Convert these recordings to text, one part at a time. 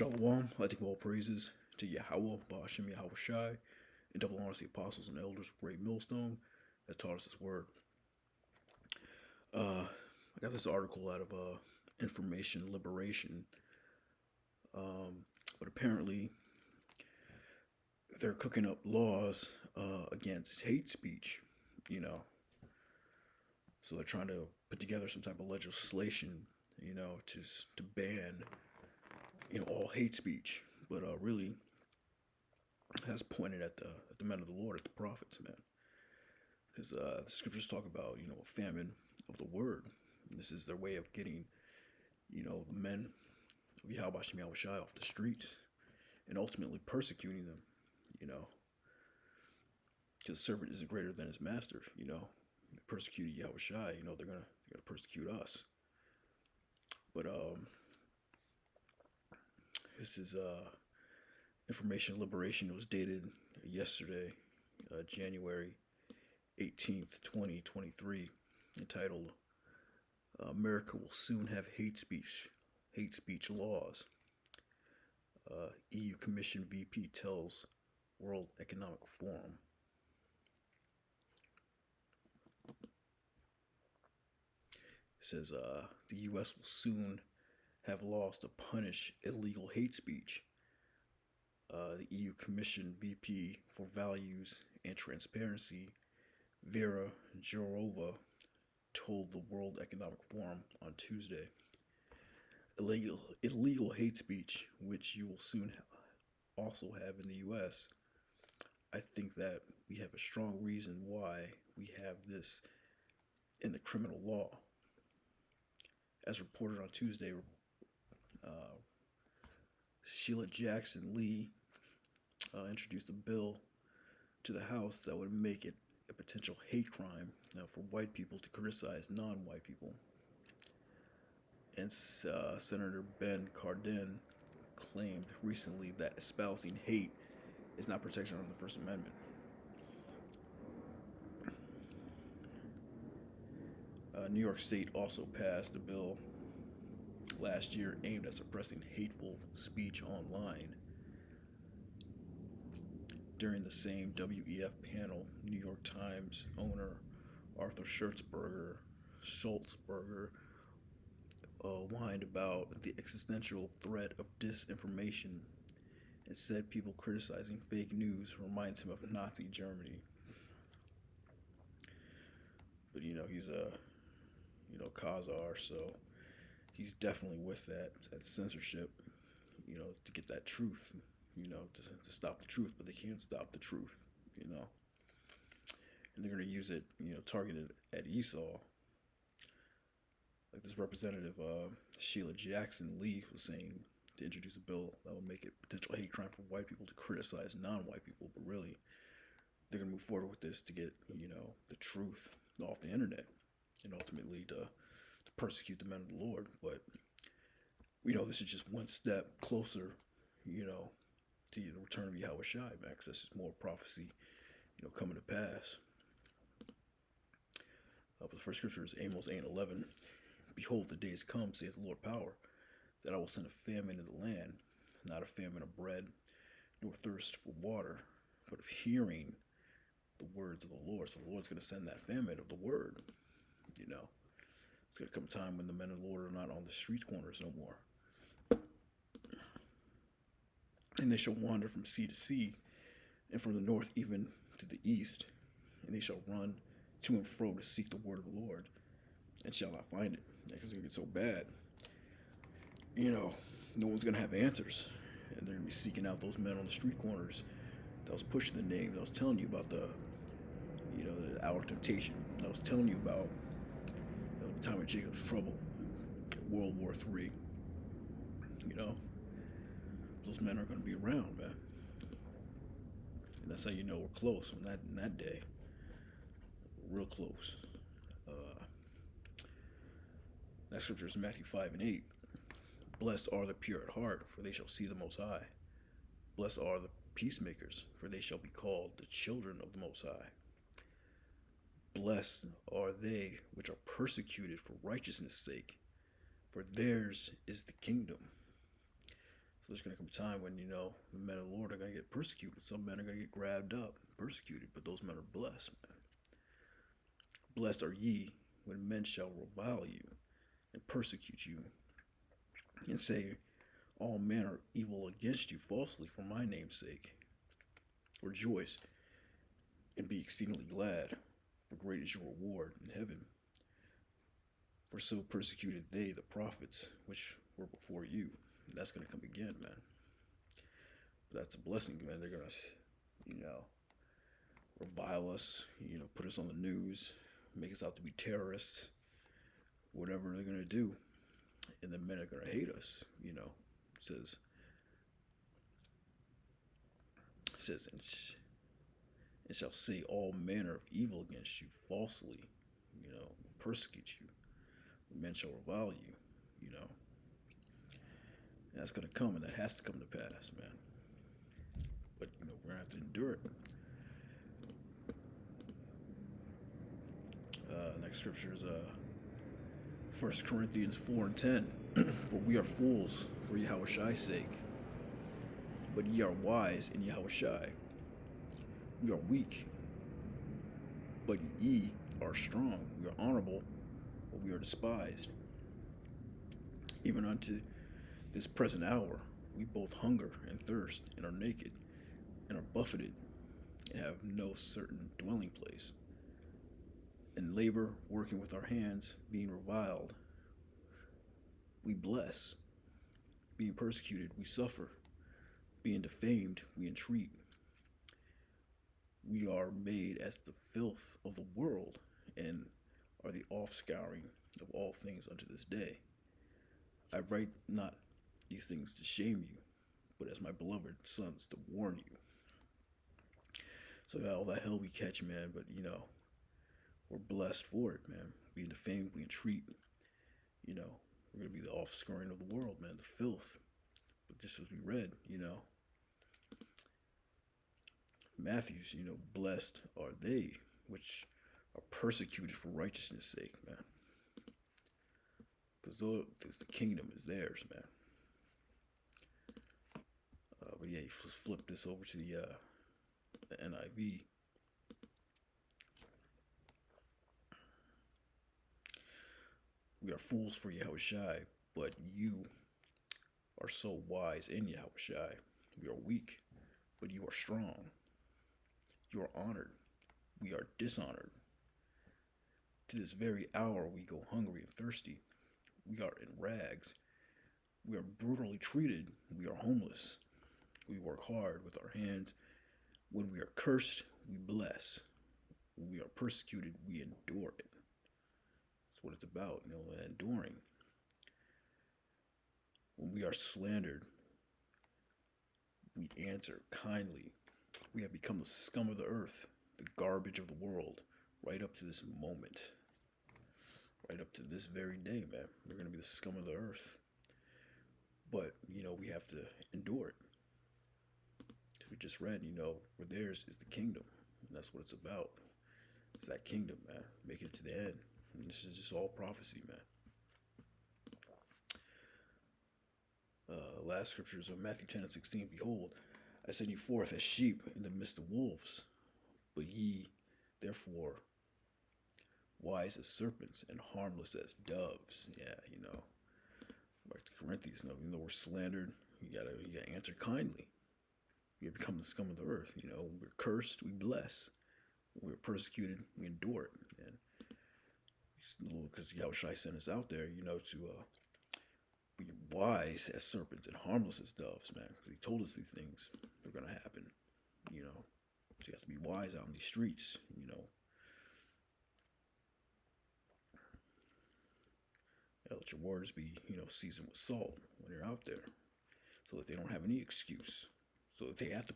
Shalom, I take all praises to Yahweh, Ba'ashem Yahweh Shai, and double honors to the apostles and elders of Great Millstone that taught us this word. I got this article out of Information Liberation, but apparently they're cooking up laws against hate speech, you know. So they're trying to put together some type of legislation, to ban, all hate speech. But really, has pointed at the men of the Lord, at the prophets, man. Because the scriptures talk about, a famine of the word. And this is their way of getting, the men of Yahweh Shem Yahweh Shai off the streets and ultimately persecuting them, Because the servant isn't greater than his master, They persecuted Yahweh Shai, they're gonna persecute us. But this is Information Liberation. It was dated yesterday, January 18th, 2023, entitled America Will Soon Have Hate Speech Laws. EU Commission VP tells World Economic Forum. It says the U.S. will soon have laws to punish illegal hate speech. The EU Commission VP for Values and Transparency, Vera Jourova, told the World Economic Forum on Tuesday. Illegal hate speech, which you will soon also have in the U.S., I think that we have a strong reason why we have this in the criminal law. As reported on Tuesday, Sheila Jackson Lee introduced a bill to the House that would make it a potential hate crime for white people to criticize non-white people. And Senator Ben Cardin claimed recently that espousing hate is not protection under the First Amendment. New York State also passed a bill last year aimed at suppressing hateful speech online. During the same WEF panel, New York Times owner Arthur Schultzberger whined about the existential threat of disinformation and said people criticizing fake news reminds him of Nazi Germany. But he's a Khazar, so he's definitely with that censorship, to get that truth, to stop the truth, but they can't stop the truth, and they're going to use it, targeted at Esau. Like this representative, Sheila Jackson Lee, was saying to introduce a bill that will make it potential hate crime for white people to criticize non-white people, but really, they're going to move forward with this to get, the truth off the internet, and ultimately to persecute the men of the Lord. But this is just one step closer, to the return of Yahweh Shai, man, because that's just more prophecy, coming to pass. But the first scripture is Amos 8:11. Behold, the days come, saith the Lord power, that I will send a famine in the land, not a famine of bread, nor thirst for water, but of hearing the words of the Lord. So the Lord's going to send that famine of the word, It's going to come a time when the men of the Lord are not on the street corners no more. And they shall wander from sea to sea, and from the north even to the east, and they shall run to and fro to seek the word of the Lord, and shall not find it. Because it's going to get so bad, no one's going to have answers, and they're going to be seeking out those men on the street corners that was pushing the name, that was telling you about the hour of temptation, that was telling you about the time of Jacob's trouble, World War III. Those men are going to be around, man. And that's how you know we're close on that day. Real close. That scripture is Matthew 5:8. Blessed are the pure at heart, for they shall see the Most High. Blessed are the peacemakers, for they shall be called the children of the Most High. Blessed are they which are persecuted for righteousness' sake, for theirs is the kingdom. there's going to come a time when, the men of the Lord are going to get persecuted. Some men are going to get grabbed up, persecuted, but those men are blessed, man. Blessed are ye when men shall revile you and persecute you and say all manner of evil against you falsely for my name's sake. Rejoice and be exceedingly glad, for great is your reward in heaven. For so persecuted they the prophets which were before you. And that's going to come again, man. But that's a blessing, man. They're going to, revile us, put us on the news, make us out to be terrorists, whatever they're going to do. And the men are going to hate us, It says, and shall say all manner of evil against you falsely, persecute you. Men shall revile you, And that's going to come, and that has to come to pass, man. But, we're going to have to endure it. Next scripture is 1 Corinthians 4 and 10. For we are fools for Yahweh's sake, but ye are wise in Yahweh. We are weak, but ye are strong. We are honorable, but we are despised. Even unto this present hour, we both hunger and thirst, and are naked, and are buffeted, and have no certain dwelling place. And labor, working with our hands, being reviled, we bless. Being persecuted, we suffer. Being defamed, we entreat. We are made as the filth of the world, and are the offscouring of all things unto this day. I write not these things to shame you, but as my beloved sons to warn you. So all that hell we catch, man, but we're blessed for it, man. Being defamed, we entreat. We're gonna be the offscouring of the world, man, the filth. But just as we read, Matthew's, blessed are they which are persecuted for righteousness' sake, man. Because the kingdom is theirs, man. But yeah, you flip this over to the NIV. We are fools for Yahushai, but you are so wise in Yahushai. We are weak, but you are strong. You are honored. We are dishonored. To this very hour we go hungry and thirsty. We are in rags. We are brutally treated. We are homeless. We work hard with our hands. When we are cursed, we bless. When we are persecuted, we endure it. That's what it's about, enduring. When we are slandered, we answer kindly. We have become the scum of the earth, the garbage of the world, right up to this moment. Right up to this very day, man. We're going to be the scum of the earth. But, we have to endure it. We just read, for theirs is the kingdom. And that's what it's about. It's that kingdom, man. Make it to the end. And this is just all prophecy, man. Last scriptures of Matthew 10 and 16. Behold, I send you forth as sheep in the midst of wolves. But ye, therefore, wise as serpents and harmless as doves. Yeah, Back to Corinthians, even though we're slandered, you gotta answer kindly. We become the scum of the earth. When we're cursed, we bless. When we're persecuted, we endure it. And because Yahushua sent us out there, to be wise as serpents and harmless as doves, man. Because he told us these things are gonna happen. So you have to be wise out in these streets. Let your words be, seasoned with salt when you're out there, so that they don't have any excuse. So that they have to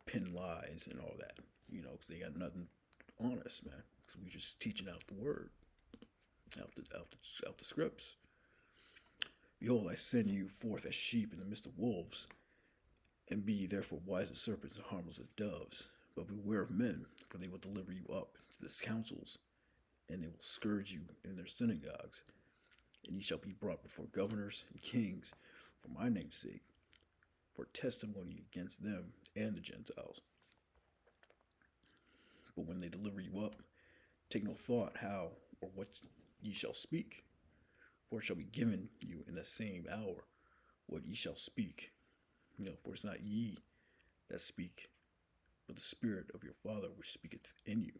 pin lies and all that, because they got nothing on us, man. Because we just teaching out the word, out the scripts. Behold, I send you forth as sheep in the midst of wolves, and be ye therefore wise as serpents and harmless as doves. But beware of men, for they will deliver you up to the councils, and they will scourge you in their synagogues. And ye shall be brought before governors and kings for my name's sake, for testimony against them and the Gentiles. But when they deliver you up, take no thought how or what ye shall speak, for it shall be given you in the same hour what ye shall speak. For it's not ye that speak, but the Spirit of your Father which speaketh in you.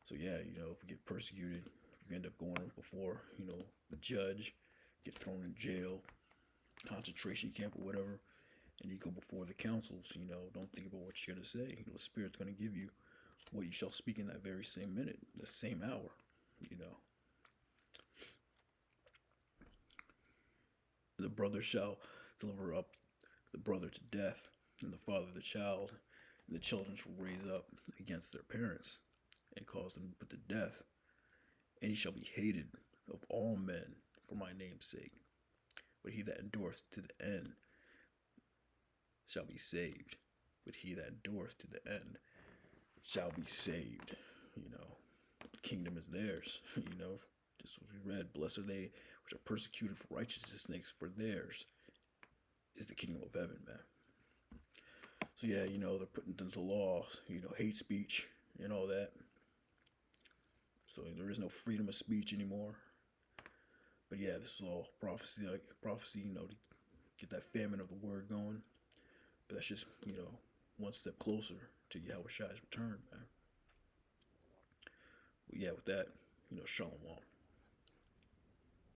So yeah, if we get persecuted, if you end up going before, the judge, get thrown in jail, concentration camp or whatever, and you go before the councils, don't think about what you're going to say. The Spirit's going to give you what you shall speak in that very same minute, the same hour, The brother shall deliver up the brother to death, and the father the child, and the children shall raise up against their parents, and cause them to be put to death. And he shall be hated of all men for my name's sake. But he that endureth to the end shall be saved. But he that endureth to the end shall be saved. The kingdom is theirs. Just what we read. Blessed are they which are persecuted for righteousness' sake, for theirs is the kingdom of heaven, man. So yeah, they're putting into laws, hate speech and all that. So there is no freedom of speech anymore. But yeah, this is all prophecy, to get that famine of the word going. But that's just, one step closer to Yahushai's return, man. But yeah, with that, shalom.